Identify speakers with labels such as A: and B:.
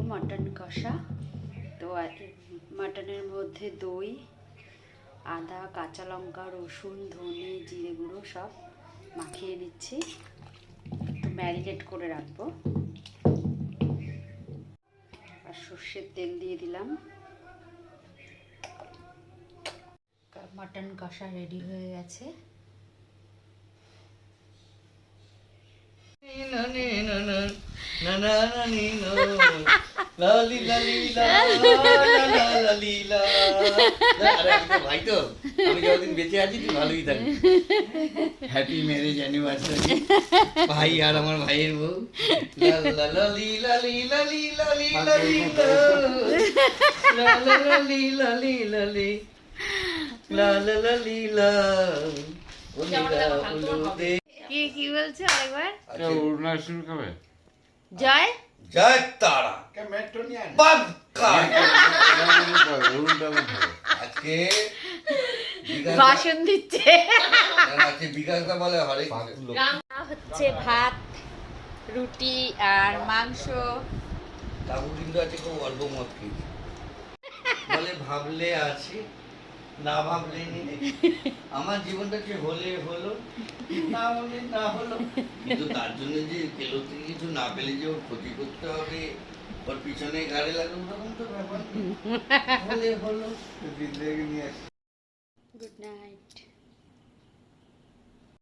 A: Mutton কষা। তো মটনের মধ্যে দই, আদা, কাঁচা লঙ্কা, রসুন, ধনে, জিরে গুঁড়ো সব মাখিয়ে নিচ্ছি, একটু ম্যারিনেট করে রাখবো। আর সর্ষের তেল দিয়ে দিলাম। মটন কষা রেডি হয়ে গেছে।
B: ভাই তো আমি যতদিন বেঁচে আছি তুই ভালোই থাকবি। হ্যাপি ম্যারেজ অ্যানিভার্সারি ভাই আর আমার ভাইয়ের বউ। লালি লালি লালি লালি লালি লালি লালি লালি লালি লা।
A: কি কি বলছো আরেকবার?
C: উড়না শুরু কবে?
A: জয়
B: জয় তারা আজকে
A: ভাষণ দিচ্ছে।
B: আজকে বিকাশটা বলে হরে
A: হচ্ছে ভাত, রুটি আর মাংস।
B: কাকু কিন্তু আছে খুব অল্প মত খেয়েছি, বলে ভাবলে আছে না ভাবলে নেই। আমার জীবনটা কি হলে হলো, না হলে না হলো, কিন্তু তার জন্য যে কেলো থেকে কিছু না পেলে যে ওর ক্ষতি করতে হবে, ওর পিছনে গাড়ি লাগবে ওরকম তো ব্যাপার নেই। হলে হলো নিয়ে আসি।
A: Good night.